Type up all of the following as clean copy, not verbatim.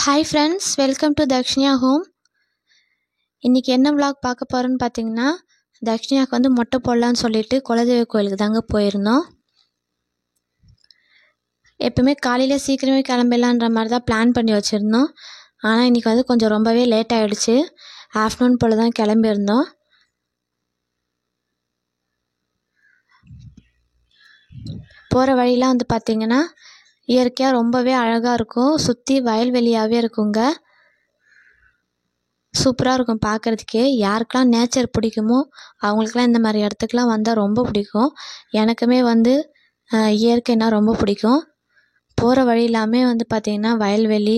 Hi friends, welcome to Dakshiniya home. இன்றைக்கி என்ன vlog பார்க்க போகிறோன்னு பார்த்தீங்கன்னா, தக்ஷினியாவுக்கு வந்து மொட்டை போடலான்னு சொல்லிட்டு குலதெய்வ கோயிலுக்கு தாங்க போயிருந்தோம். எப்பவுமே காலையில் சீக்கிரமே கிளம்பிடலான்ற மாதிரி தான் பிளான் பண்ணி வச்சுருந்தோம். ஆனால் இன்றைக்கி வந்து கொஞ்சம் ரொம்பவே லேட் ஆகிடுச்சு. ஆஃப்டர்நூன் போல் தான் கிளம்பியிருந்தோம். போகிற வழியெலாம் வந்து பார்த்திங்கன்னா இயற்கையாக ரொம்பவே அழகாக இருக்கும். சுற்றி வயல்வெளியாகவே இருக்குங்க. சூப்பராக இருக்கும் பார்க்குறதுக்கே. யாருக்கெல்லாம் நேச்சர் பிடிக்குமோ அவங்களுக்கெல்லாம் இந்த மாதிரி இடத்துக்குலாம் வந்தால் ரொம்ப பிடிக்கும். எனக்குமே வந்து இயற்கைனா ரொம்ப பிடிக்கும். போகிற வழி எல்லாமே வந்து பார்த்திங்கன்னா வயல்வெளி,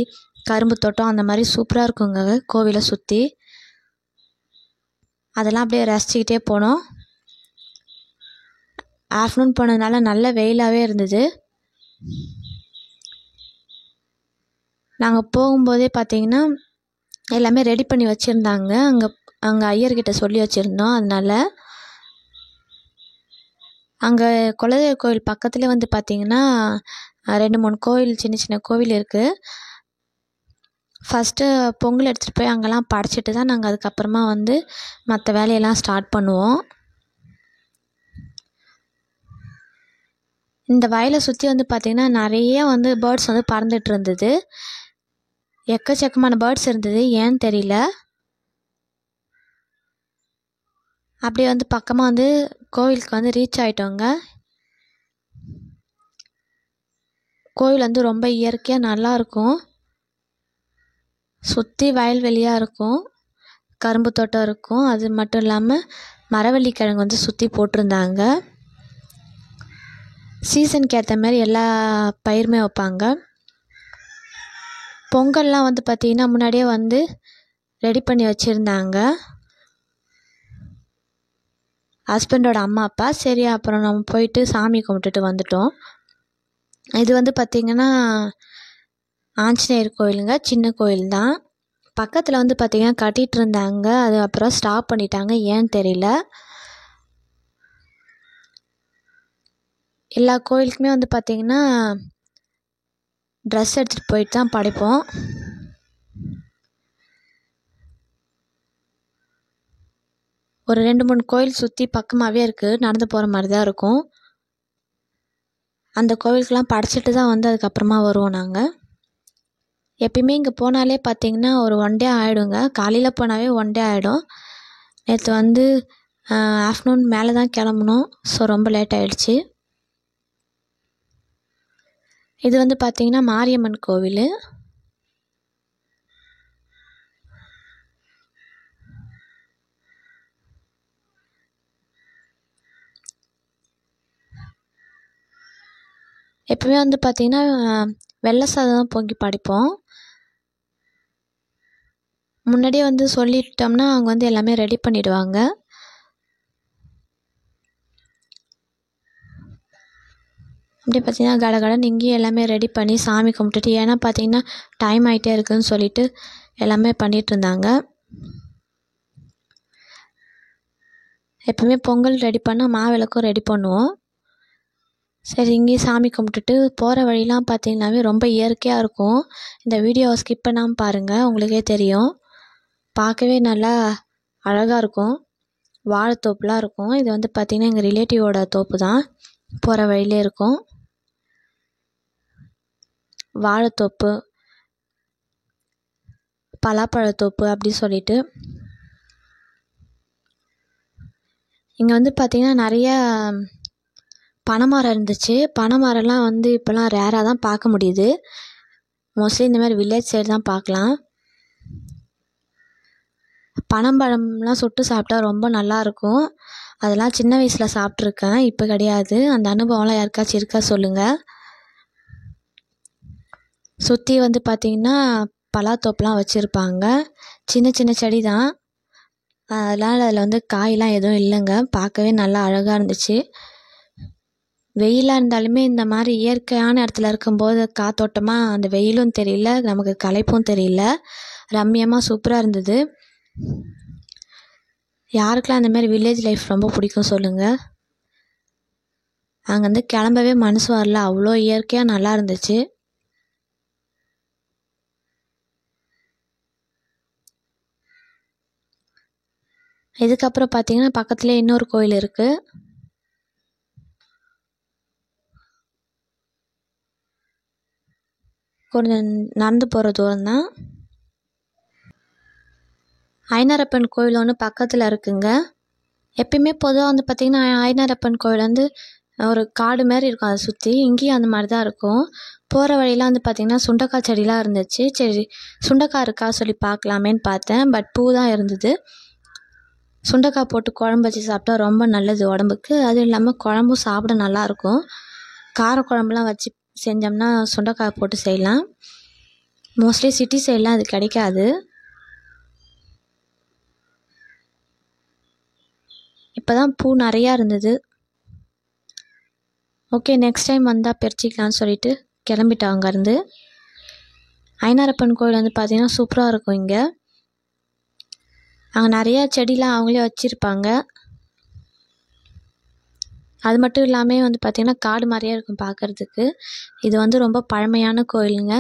கரும்பு தோட்டம் அந்த மாதிரி சூப்பராக இருக்குங்க கோவிலை சுற்றி. அதெல்லாம் அப்படியே ரசிச்சுக்கிட்டே போனோம். ஆஃப்டர்நூன் போனதுனால நல்ல வெயிலாகவே இருந்தது. நாங்கள் போகும்போதே பார்த்திங்கன்னா எல்லாமே ரெடி பண்ணி வச்சுருந்தாங்க. அங்கே ஐயர்கிட்ட சொல்லி வச்சுருந்தோம். அதனால் அங்கே குலதெய்வ கோயில் பக்கத்துலேயே வந்து பார்த்திங்கன்னா 2-3 கோவில், சின்ன சின்ன கோவில் இருக்குது. ஃபஸ்ட்டு பொங்கல் எடுத்துகிட்டு போய் அங்கெல்லாம் படைச்சிட்டு தான் நாங்கள் அதுக்கப்புறமா வந்து மற்ற வேலையெல்லாம் ஸ்டார்ட் பண்ணுவோம். இந்த வயலை சுற்றி வந்து பார்த்திங்கன்னா நிறைய வந்து பேர்ட்ஸ் வந்து பறந்துட்டு இருந்தது. எக்கச்சக்கமான பேர்ட்ஸ் இருந்தது, ஏன்னு தெரியல. அப்படியே வந்து பக்கமாக வந்து கோவிலுக்கு வந்து ரீச் ஆகிட்டோங்க. கோவில் வந்து ரொம்ப இயற்கையாக நல்லாயிருக்கும். சுற்றி வயல்வெளியாக இருக்கும், கரும்பு தோட்டம் இருக்கும். அது மட்டும் இல்லாமல் மரவள்ளி கிழங்கு வந்து சுற்றி போட்டிருந்தாங்க. சீசனுக்கு ஏற்ற மாதிரி எல்லா பயிருமே வைப்பாங்க. பொங்கல்லாம் வந்து பார்த்திங்கன்னா முன்னாடியே வந்து ரெடி பண்ணி வச்சுருந்தாங்க ஹஸ்பண்டோட அம்மா அப்பா. சரி, அப்புறம் நம்ம போயிட்டு சாமி கும்பிட்டுட்டு வந்துட்டோம். இது வந்து பார்த்திங்கன்னா ஆஞ்சநேயர் கோயிலுங்க, சின்ன கோயில் தான். பக்கத்தில் வந்து பார்த்திங்கன்னா கட்டிகிட்டு இருந்தாங்க. அது அப்புறம் ஸ்டாப் பண்ணிட்டாங்க, ஏன்னு தெரியல. எல்லா கோயிலுக்குமே வந்து பார்த்திங்கன்னா ட்ரெஸ் எடுத்துகிட்டு போயிட்டு தான் படைப்போம். ஒரு 2-3 கோயில் சுற்றி பக்கமாகவே இருக்குது, நடந்து போகிற மாதிரி தான் இருக்கும். அந்த கோவிலுக்கெலாம் படைச்சிட்டு தான் வந்து அதுக்கப்புறமா வருவோம் நாங்கள். எப்பயுமே இங்கே போனாலே பார்த்திங்கன்னா ஒரு 1 டே ஆகிடுங்க. காலையில் போனாவே 1 டே ஆகிடும். நேற்று வந்து ஆஃப்டர்நூன் மேலே தான் கிளம்புனோம். ஸோ ரொம்ப லேட் ஆகிடுச்சு. இது வந்து பார்த்திங்கன்னா மாரியம்மன் கோவில். எப்பவுமே வந்து பார்த்திங்கன்னா வெள்ளை சாதம் தான் பொங்கி படைப்போம். முன்னாடியே வந்து சொல்லிட்டோம்னா அவங்க வந்து எல்லாமே ரெடி பண்ணிவிடுவாங்க. அப்படி பார்த்திங்கன்னா கடகடன்னு இங்கேயும் எல்லாமே ரெடி பண்ணி சாமி கும்பிட்டுட்டு, ஏன்னா பார்த்திங்கன்னா டைம் ஆகிட்டே இருக்குதுன்னு சொல்லிட்டு எல்லாமே பண்ணிகிட்டு இருந்தாங்க. எப்பவுமே பொங்கல் ரெடி பண்ணால் மாவிளக்கும் ரெடி பண்ணுவோம். சரி, இங்கேயும் சாமி கும்பிட்டுட்டு போகிற வழியெலாம் பார்த்திங்கனாவே ரொம்ப இயற்கையாக இருக்கும். இந்த வீடியோவை ஸ்கிப் பண்ணாமல் பாருங்கள், உங்களுக்கே தெரியும். பார்க்கவே நல்லா அழகாக இருக்கும். வாழைத்தோப்புலாம் இருக்கும். இது வந்து பார்த்திங்கன்னா எங்கள் ரிலேட்டிவோட தோப்பு தான். போகிற வழியிலே இருக்கும் வாழைத்தோப்பு, பலாப்பழத்தோப்பு அப்படி சொல்லிட்டு. இங்கே வந்து பார்த்திங்கன்னா நிறைய பனைமரம் இருந்துச்சு. பனைமரம்லாம் வந்து இப்போலாம் ரேராக தான் பார்க்க முடியுது. மோஸ்ட்லி இந்த மாதிரி வில்லேஜ் சைடு தான் பார்க்கலாம். பனம்பழம்லாம் சுட்டு சாப்பிட்டா ரொம்ப நல்லாயிருக்கும். அதெல்லாம் சின்ன வயசில் சாப்பிட்ருக்கேன், இப்போ கிடையாது. அந்த அனுபவம்லாம் யாருக்காச்சும் இருக்கா சொல்லுங்கள். சுற்றி வந்து பார்த்திங்கன்னா பலாத்தோப்புலாம் வச்சுருப்பாங்க. சின்ன சின்ன செடி தான், அதனால் அதில் வந்து காயெலாம் எதுவும் இல்லைங்க. பார்க்கவே நல்லா அழகாக இருந்துச்சு. வெயிலாக இருந்தாலுமே இந்த மாதிரி இயற்கையான இடத்துல இருக்கும்போது காத்தோட்டமாக அந்த வெயிலும் தெரியல, நமக்கு களைப்பும் தெரியல. ரம்மியமாக சூப்பராக இருந்தது. யாருக்கெல்லாம் அந்த மாதிரி வில்லேஜ் லைஃப் ரொம்ப பிடிக்கும் சொல்லுங்கள். அங்கேருந்து கிளம்பவே மனசு வரல, அவ்வளோ இயற்கையாக நல்லா இருந்துச்சு. இதுக்கப்புறம் பார்த்தீங்கன்னா பக்கத்துலேயே இன்னொரு கோயில் இருக்குது. கொஞ்சம் நடந்து போகிற தூரம் தான். ஐனாரப்பன் கோயில் ஒன்று பக்கத்தில் இருக்குங்க. எப்பயுமே பொதுவாக வந்து பார்த்திங்கன்னா ஐனாரப்பன் கோயில் வந்து ஒரு காடு மாதிரி இருக்கும், அதை சுற்றி. இங்கேயும் அந்த மாதிரி தான் இருக்கும். போகிற வழியெலாம் வந்து பார்த்திங்கன்னா சுண்டக்காய் செடிலாம் இருந்துச்சு. சரி சுண்டக்காய் இருக்கா சொல்லி பார்க்கலாமேன்னு பார்த்தேன். பட் பூ தான் இருந்தது. சுண்டக்காய் போட்டு குழம்பு வச்சு சாப்பிட்டா ரொம்ப நல்லது உடம்புக்கு. அதுவும் இல்லாமல் குழம்பும் சாப்பிட நல்லாயிருக்கும். கார குழம்புலாம் வச்சு செஞ்சோம்னா சுண்டக்காய் போட்டு செய்யலாம். மோஸ்ட்லி சிட்டி சைட்லாம் அது கிடைக்காது. இப்போ தான் பூ நிறையா இருந்தது. ஓகே, நெக்ஸ்ட் டைம் வந்தால் பறிச்சிக்கலான்னு சொல்லிட்டு கிளம்பிட்டோம் அங்கேருந்து. ஐனாரப்பன் கோயில் வந்து பார்த்திங்கன்னா சூப்பராக இருக்கும். இங்கே அங்கே நிறையா செடிலாம் அவங்களே வச்சுருப்பாங்க. அது மட்டும் இல்லாமல் வந்து பார்த்திங்கன்னா காடு மாதிரியே இருக்கும் பார்க்குறதுக்கு. இது வந்து ரொம்ப பழமையான கோயிலுங்க.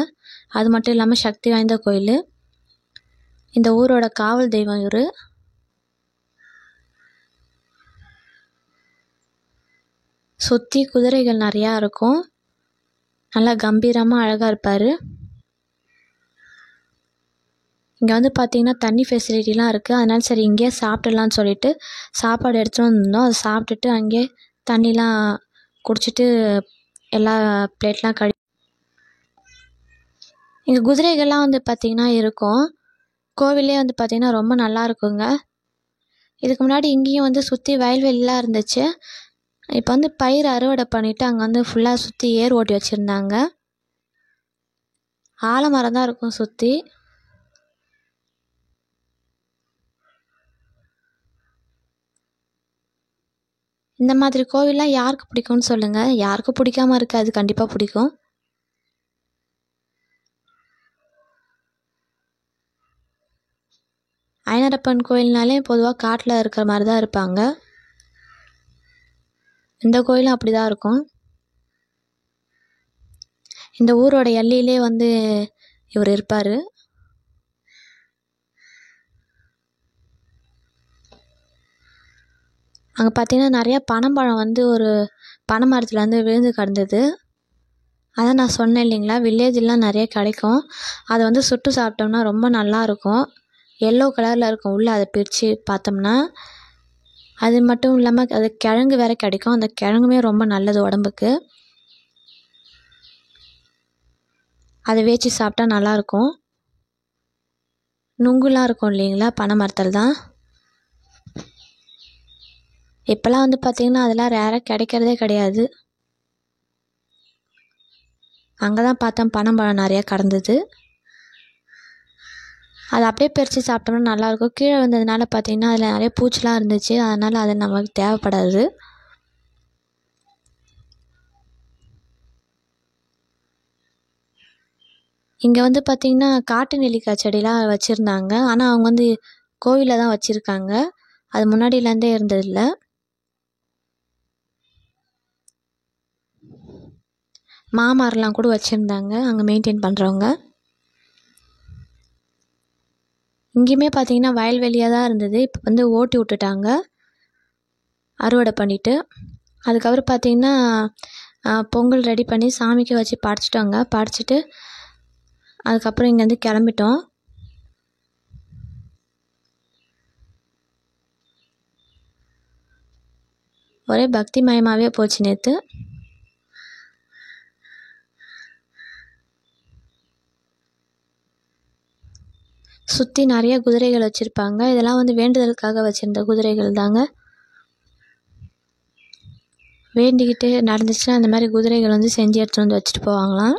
அது மட்டும் இல்லாமல் சக்தி வாய்ந்த கோயில். இந்த ஊரோட காவல் தெய்வம் இவர். சுற்றி குதிரைகள் நிறையா இருக்கும். நல்லா கம்பீரமாக அழகாக இருப்பார். இங்கே வந்து பார்த்திங்கன்னா தண்ணி ஃபெசிலிட்டிலாம் இருக்குது. அதனால சரி இங்கேயே சாப்பிடலான்னு சொல்லிட்டு சாப்பாடு எடுத்துகிட்டு வந்திருந்தோம். அதை சாப்பிட்டுட்டு அங்கேயே தண்ணிலாம் குடிச்சிட்டு எல்லா பிளேட்லாம் இங்கே குதிரைகள்லாம் வந்து பார்த்திங்கன்னா இருக்கும். கோவிலே வந்து பார்த்திங்கன்னா ரொம்ப நல்லா இருக்குங்க. இதுக்கு முன்னாடி இங்கேயும் வந்து சுற்றி வயல்வெளிலாம் இருந்துச்சு. இப்போ வந்து பயிர் அறுவடை பண்ணிவிட்டு அங்கே வந்து ஃபுல்லாக சுற்றி ஏர் ஓட்டி வச்சுருந்தாங்க. ஆலமரம் தான் இருக்கும் சுற்றி. இந்த மாதிரி கோவில்லாம் யாருக்கு பிடிக்கும்னு சொல்லுங்கள். யாருக்கும் பிடிக்காம இருக்காது, கண்டிப்பாக பிடிக்கும். ஐனாரப்பன் கோயில்னாலே பொதுவாக காட்டில் இருக்கிற மாதிரி தான் இருப்பாங்க. இந்த கோயிலும் அப்படி தான் இருக்கும். இந்த ஊரோட எல்லையிலே வந்து இவர் இருப்பார். அங்கே பார்த்தீங்கன்னா நிறையா பனம்பழம் வந்து ஒரு பனை மரத்தில் வந்து விழுந்து கிடந்தது. அதான் நான் சொன்னேன் இல்லைங்களா, வில்லேஜ்லாம் நிறைய கிடைக்கும். அதை வந்து சுட்டு சாப்பிட்டோம்னா ரொம்ப நல்லாயிருக்கும். எல்லோ கலரில் இருக்கும் உள்ளே. அதை பிரித்து பார்த்தோம்னா அது மட்டும் இல்லாமல் அது கிழங்கு வேறு கிடைக்கும். அந்த கிழங்குமே ரொம்ப நல்லது உடம்புக்கு. அதை வேச்சு சாப்பிட்டா நல்லாயிருக்கும். நுங்குலாம் இருக்கும் இல்லைங்களா பனை மரத்தில் தான். இப்போல்லாம் வந்து பார்த்திங்கன்னா அதெல்லாம் ரேராக கிடைக்கிறதே கிடையாது. அங்கே தான் பார்த்தேன் பனம்பழம் நிறையா கடந்தது. அதை அப்படியே பறித்து சாப்பிட்டோம்னா நல்லாயிருக்கும். கீழே வந்ததுனால பார்த்திங்கன்னா அதில் நிறைய பூச்சிலாம் இருந்துச்சு. அதனால் அது நமக்கு தேவைப்படாது. இங்கே வந்து பார்த்திங்கன்னா காட்டு நெல்லிக்காய் செடிலாம் வச்சுருந்தாங்க. ஆனால் அவங்க வந்து கோவிலில் தான் வச்சுருக்காங்க. அது முன்னாடியிலேருந்தே இருந்ததில்லை. மாமரம்லாம் கூட வச்சுருந்தாங்க அங்கே மெயின்டைன் பண்ணுறவங்க. இங்கேயுமே பார்த்திங்கன்னா வயல்வெளியாக தான் இருந்தது. இப்போ வந்து ஓட்டி விட்டுட்டாங்க அறுவடை பண்ணிவிட்டு. அதுக்கப்புறம் பார்த்திங்கன்னா பொங்கல் ரெடி பண்ணி சாமிக்கு வச்சு படைச்சிட்டோங்க. படைச்சிட்டு அதுக்கப்புறம் இங்கேருந்து கிளம்பிட்டோம். ஒரே பக்தி மயமாகவே போச்சு நேற்று. சுற்றி நிறைய குதிரைகள் வச்சுருப்பாங்க. இதெல்லாம் வந்து வேண்டுதலுக்காக வச்சுருந்த குதிரைகள் தாங்க. வேண்டிக்கிட்டு நடந்துச்சுன்னா அந்த மாதிரி குதிரைகள் வந்து செஞ்சு எடுத்துகிட்டு வந்து வச்சுட்டு போவாங்களாம்.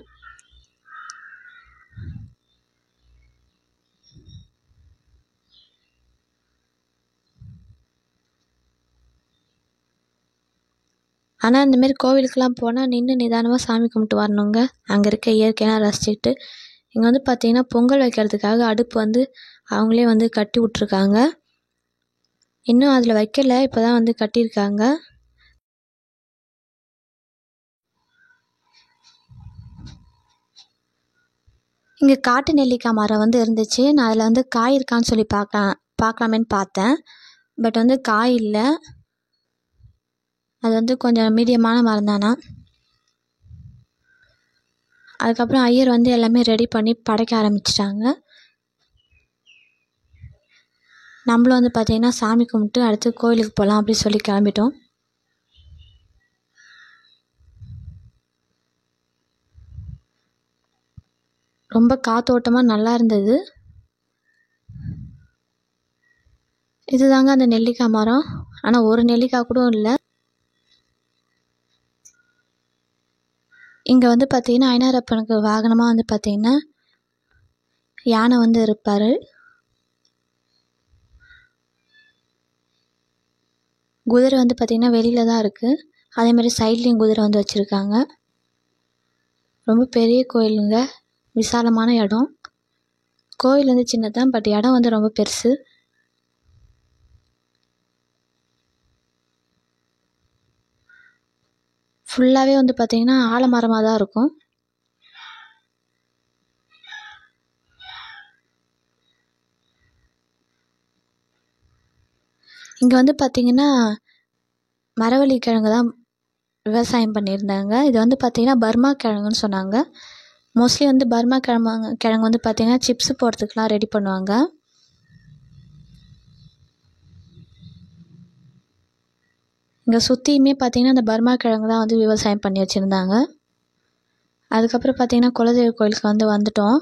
ஆனால் இந்தமாரி கோவிலுக்கெலாம் போனால் நின்று நிதானமாக சாமி கும்பிட்டு வரணுங்க. அங்கே இருக்க இயற்கையெல்லாம் ரசிச்சுக்கிட்டு. இங்கே வந்து பார்த்திங்கன்னா பொங்கல் வைக்கிறதுக்காக அடுப்பு வந்து அவங்களே வந்து கட்டி விட்ருக்காங்க. இன்னும் அதில் வைக்கலை, இப்போ தான் வந்து கட்டியிருக்காங்க. இங்கே காட்டு நெல்லிக்காய் மரம் வந்து இருந்துச்சு. நான் அதில் வந்து காய் இருக்கான்னு சொல்லி பார்க்கலாமேன்னு பார்த்தேன். பட் வந்து காய் இல்லை. அது வந்து கொஞ்சம் மீடியமான மரம் தானா. அதுக்கப்புறம் ஐயர் வந்து எல்லாமே ரெடி பண்ணி படைக்க ஆரம்பிச்சிட்டாங்க. நம்மளும் வந்து பார்த்திங்கன்னா சாமி கும்பிட்டு அடுத்து கோயிலுக்கு போகலாம் அப்படின்னு சொல்லி கிளம்பிட்டோம். ரொம்ப காத்தோட்டமாக நல்லா இருந்தது. இதுதாங்க அந்த நெல்லிக்காய் மரம். ஆனால் ஒரு நெல்லிக்காய் கூட இல்லை. இங்கே வந்து பார்த்திங்கன்னா ஐனாரப்பனுக்கு வாகனமாக வந்து பார்த்திங்கன்னா யானை வந்து இருப்பார். குதிரை வந்து பார்த்திங்கன்னா வெளியில் தான் இருக்குது. அதேமாதிரி சைட்லேயும் குதிரை வந்து வச்சுருக்காங்க. ரொம்ப பெரிய கோயிலுங்க, விசாலமான இடம். கோயில் வந்து சின்னதான், பட் இடம் வந்து ரொம்ப பெருசு. ஃபுல்லாகவே வந்து பார்த்திங்கன்னா ஆலமரமாக தான் இருக்கும். இங்கே வந்து பார்த்திங்கன்னா மரவள்ளி கிழங்கு தான் விவசாயம் பண்ணியிருந்தாங்க. இது வந்து பார்த்திங்கன்னா பர்மா கிழங்குன்னு சொன்னாங்க. மோஸ்ட்லி வந்து பர்மா கிழங்கு வந்து பார்த்திங்கன்னா சிப்ஸ் போடுறதுக்கெலாம் ரெடி பண்ணுவாங்க. இங்கே சுற்றியுமே பார்த்திங்கன்னா அந்த பர்மா கிழங்கு தான் வந்து விவசாயம் பண்ணி வச்சுருந்தாங்க. அதுக்கப்புறம் பார்த்திங்கன்னா குலதெய்வ கோயிலுக்கு வந்துட்டோம்.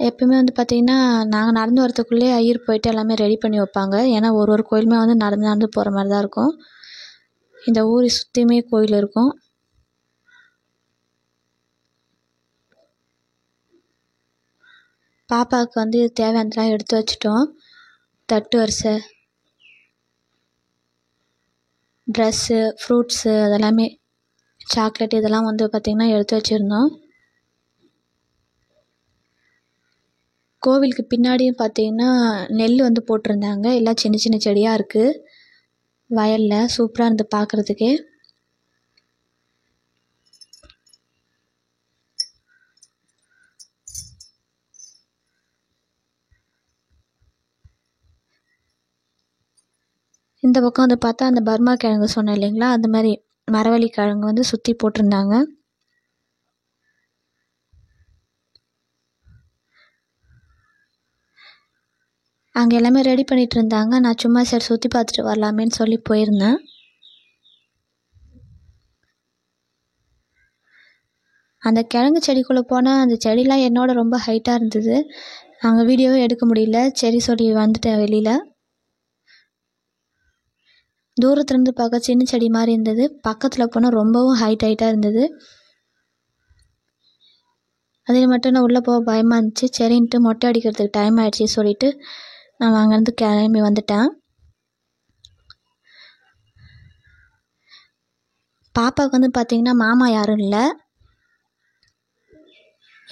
எப்பயுமே வந்து பார்த்திங்கன்னா நாங்கள் நடந்து வரத்துக்குள்ளே ஐயர் போயிட்டு எல்லாமே ரெடி பண்ணி வைப்பாங்க. ஏன்னா ஒரு கோயிலுமே வந்து நடந்து போகிற மாதிரி தான் இருக்கும். இந்த ஊரை சுற்றியுமே கோயில் இருக்கும். பாப்பாவுக்கு வந்து தேவையானதெல்லாம் எடுத்து வச்சிட்டோம். தட்டு வரிசை, ட்ரெஸ்ஸு, ஃப்ரூட்ஸு, அதெல்லாமே சாக்லேட் இதெல்லாம் வந்து பார்த்திங்கன்னா எடுத்து வச்சுருந்தோம். கோவிலுக்கு பின்னாடியும் பார்த்திங்கன்னா நெல் வந்து போட்டிருந்தாங்க. எல்லாம் சின்ன சின்ன செடியாக இருக்குது வயலில். சூப்பராக இருந்து பார்க்குறதுக்கே. இந்த பக்கம் வந்து பார்த்தா அந்த பர்மா கிழங்கு சொன்னேன் இல்லைங்களா, அந்த மாதிரி மரவள்ளி கிழங்கு வந்து சுற்றி போட்டிருந்தாங்க. அங்கே எல்லாமே ரெடி பண்ணிகிட்டு இருந்தாங்க. நான் சும்மா சரி சுற்றி பார்த்துட்டு வரலாமேன்னு சொல்லி போயிருந்தேன். அந்த கிழங்கு செடிக்குள்ளே போனால் அந்த செடிலாம் என்னோட ரொம்ப ஹைட்டாக இருந்தது. நாங்கள் வீடியோவே எடுக்க முடியல. சரி சொல்லி வந்துட்டேன் வெளியில். தூரத்துலேருந்து பார்க்க சின்ன செடி மாதிரி இருந்தது. பக்கத்தில் போனால் ரொம்பவும் ஹைட்டாக இருந்தது. அதில் மட்டும் நான் உள்ளே போக பயமாக இருந்துச்சு. சரின்ட்டு மொட்டை அடிக்கிறதுக்கு டைம் ஆகிடுச்சி சொல்லிவிட்டு நான் அங்கேருந்து கிளம்பி வந்துட்டேன். பாப்பாவுக்கு வந்து பார்த்திங்கன்னா மாமா யாரும் இல்லை.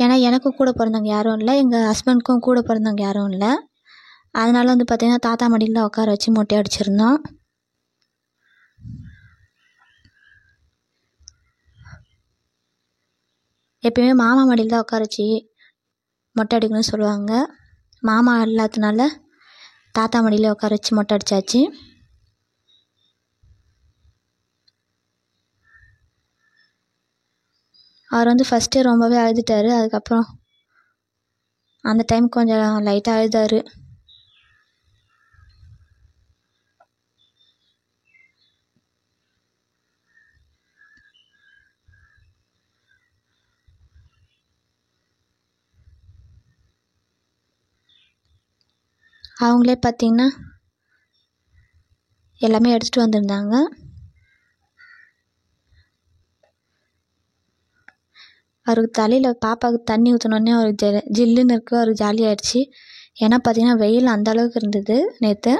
ஏன்னா எனக்கும் கூட பிறந்தவங்க யாரும் இல்லை, எங்கள் ஹஸ்பண்டுக்கும் கூட பிறந்தவங்க யாரும் இல்லை. அதனால் வந்து பார்த்திங்கன்னா தாத்தா மடியில் தான் உட்கார வச்சு மொட்டை அடிச்சிருந்தோம். எப்பயுமே மாமா மடியில் தான் உட்கார வச்சு மொட்டை அடிக்கணும்னு சொல்லுவாங்க. மாமா இல்லாததுனால தாத்தா மடியில் உட்கார வச்சு மொட்டை அடித்தாச்சு. அவர் வந்து ஃபஸ்ட்டு ரொம்பவே அழுதுட்டார். அதுக்கப்புறம் அந்த டைம் கொஞ்சம் லைட்டாக அழுதார். அவங்களே பார்த்திங்கன்னா எல்லாமே எடுத்துகிட்டு வந்திருந்தாங்க. அவருக்கு தலையில் பாப்பாவுக்கு தண்ணி ஊற்றினோடனே அவருக்கு ஜில்லுன்னு இருக்குது. அவருக்கு ஜாலியாகிடுச்சு. ஏன்னா பார்த்திங்கன்னா வெயில் அந்த அளவுக்கு இருந்தது நேற்று.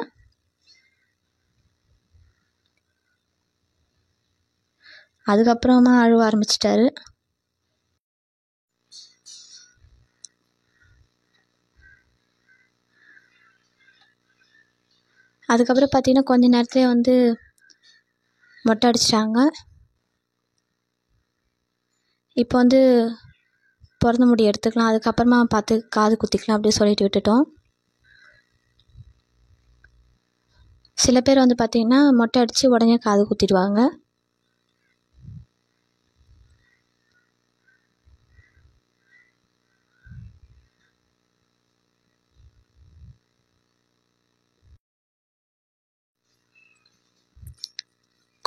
அதுக்கப்புறமா அழுவ ஆரம்பிச்சிட்டாரு. அதுக்கப்புறம் பார்த்திங்கன்னா கொஞ்ச நேரத்துலேயே வந்து மொட்டை அடிச்சிட்டாங்க. இப்போ வந்து பிறந்த முடி எடுத்துக்கலாம், அதுக்கப்புறமா பார்த்து காது குத்திக்கலாம் அப்படி சொல்லிட்டு விட்டுட்டோம். சில பேர் வந்து பார்த்திங்கன்னா மொட்டை அடித்து உடனே காது குத்திடுவாங்க.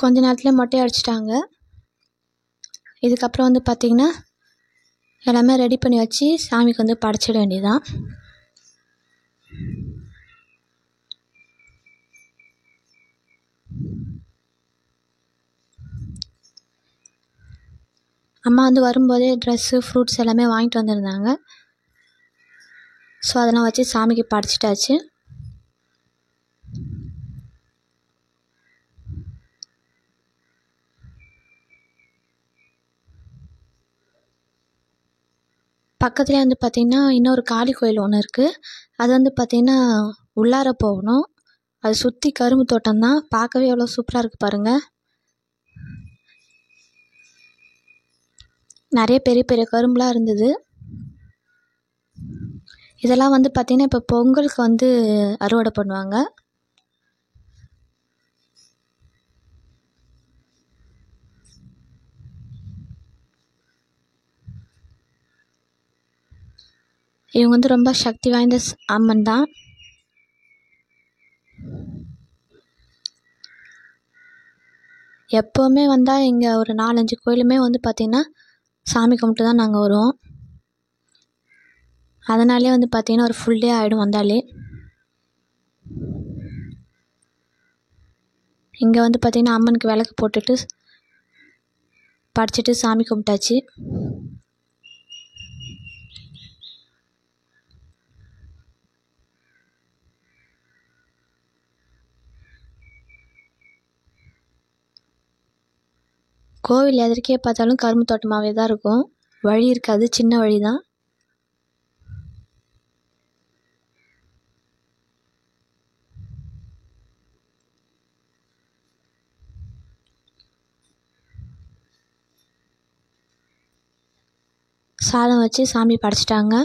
கொஞ்ச நேரத்தில் மொட்டை அடிச்சிட்டாங்க. இதுக்கப்புறம் வந்து பார்த்திங்கன்னா எல்லாமே ரெடி பண்ணி வச்சு சாமிக்கு வந்து படைச்சிட வேண்டியதுதான். அம்மா வந்து வரும்போதே ட்ரெஸ்ஸு ஃப்ரூட்ஸ் எல்லாமே வாங்கிட்டு வந்திருந்தாங்க. ஸோ அதெல்லாம் வச்சு சாமிக்கு படைச்சிட்டாச்சு. பக்கத்துலேயே வந்து பார்த்திங்கன்னா இன்னொரு காளி கோயில் ஒன்று இருக்குது. அது வந்து பார்த்திங்கன்னா உள்ளார போகணும். அது சுற்றி கரும்பு தோட்டம் தான். பார்க்கவே எவ்வளோ சூப்பராக இருக்குது பாருங்கள். நிறைய பெரிய பெரிய கரும்புலாம் இருந்தது. இதெல்லாம் வந்து பார்த்திங்கன்னா இப்போ பொங்கலுக்கு வந்து அறுவடை பண்ணுவாங்க. இவங்க வந்து ரொம்ப சக்தி வாய்ந்த அம்மன் தான். எப்போவுமே வந்தால் இங்கே ஒரு 4-5 கோயிலுமே வந்து பார்த்திங்கன்னா சாமி கும்பிட்டு தான் நாங்கள் வருவோம். அதனாலே வந்து பார்த்திங்கன்னா ஒரு ஃபுல் டே ஆகிடும் வந்தாலே. இங்கே வந்து பார்த்திங்கன்னா அம்மனுக்கு விளக்கு போட்டுட்டு படைச்சிட்டு சாமி கும்பிட்டாச்சு. கோவில் எதற்கே பார்த்தாலும் கரும்பு தோட்டமாகவே தான் இருக்கும். வழி இருக்காது, சின்ன வழி தான். சாதம் வச்சு சாமி படைச்சிட்டாங்க.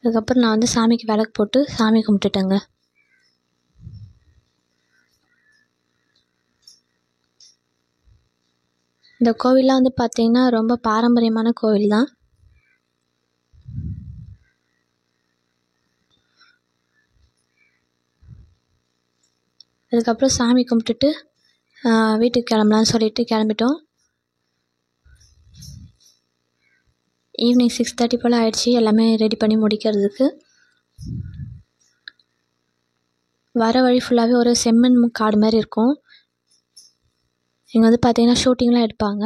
அதுக்கப்புறம் நான் வந்து சாமிக்கு விளக்கு போட்டு சாமி கும்பிட்டுட்டேங்க. இந்த கோவில்லாம் வந்து பார்த்திங்கன்னா ரொம்ப பாரம்பரியமான கோவில் தான். அதுக்கப்புறம் சாமி கும்பிட்டுட்டு வீட்டுக்கு கிளம்பலான்னு சொல்லிட்டு கிளம்பிட்டோம். ஈவினிங் 6:30 போல் ஆயிடுச்சு எல்லாமே ரெடி பண்ணி முடிக்கிறதுக்கு. வர வழி ஃபுல்லாகவே ஒரு செம்மண் காடு மாதிரி இருக்கும். இங்கே வந்து பார்த்திங்கன்னா ஷூட்டிங்லாம் எடுப்பாங்க.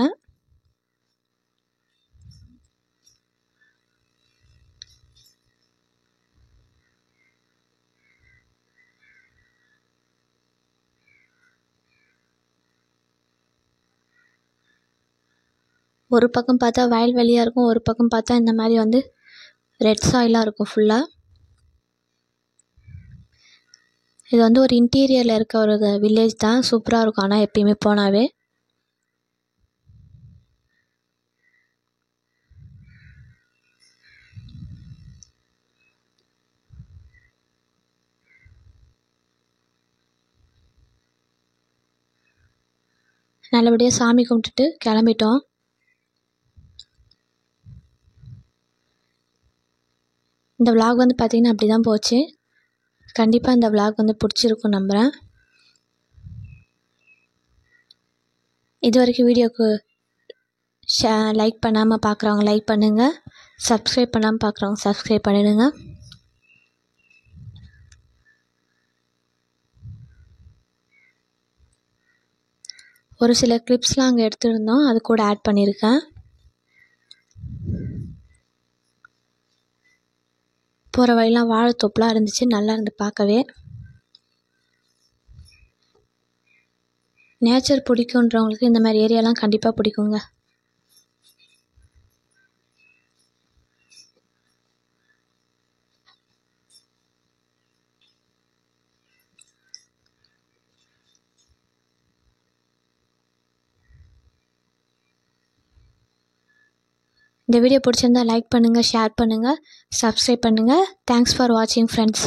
ஒரு பக்கம் பார்த்தா வயல்வெளியாக இருக்கும், ஒரு பக்கம் பார்த்தா இந்த மாதிரி வந்து ரெட் சாயிலாக இருக்கும் ஃபுல்லாக. இது வந்து ஒரு இன்டீரியரில் இருக்க ஒரு வில்லேஜ் தான். சூப்பராக இருக்கும் ஆனால் எப்பயுமே போனாவே. நல்லபடியாக சாமி கும்பிட்டுட்டு கிளம்பிட்டோம். இந்த விலாக் வந்து பார்த்திங்கன்னா அப்படி தான் போச்சு. கண்டிப்பாக இந்த விலாக் வந்து பிடிச்சிருக்கும் நம்புகிறேன். இது வரைக்கும் வீடியோக்கு லைக் பண்ணாமல் பார்க்குறவங்க லைக் பண்ணுங்கள், சப்ஸ்கிரைப் பண்ணாமல் பார்க்குறவங்க சப்ஸ்கிரைப் பண்ணிடுங்க. ஒரு சில கிளிப்ஸ்லாம் அங்கே எடுத்துருந்தோம், அது கூட ஆட் பண்ணியிருக்கேன். போகிற வழிலாம் வாழைத்தோப்புலாம் இருந்துச்சு, நல்லா இருந்து பார்க்கவே. நேச்சர் பிடிக்குன்றவங்களுக்கு இந்த மாதிரி ஏரியாலாம் கண்டிப்பாக பிடிக்குங்க. இந்த வீடியோ பிடிச்சிருந்தா லைக் பண்ணுங்கள், ஷேர் பண்ணுங்கள், சப்ஸ்கிரைப் பண்ணுங்கள். தேங்க்ஸ் ஃபார் வாட்சிங் ஃப்ரெண்ட்ஸ்.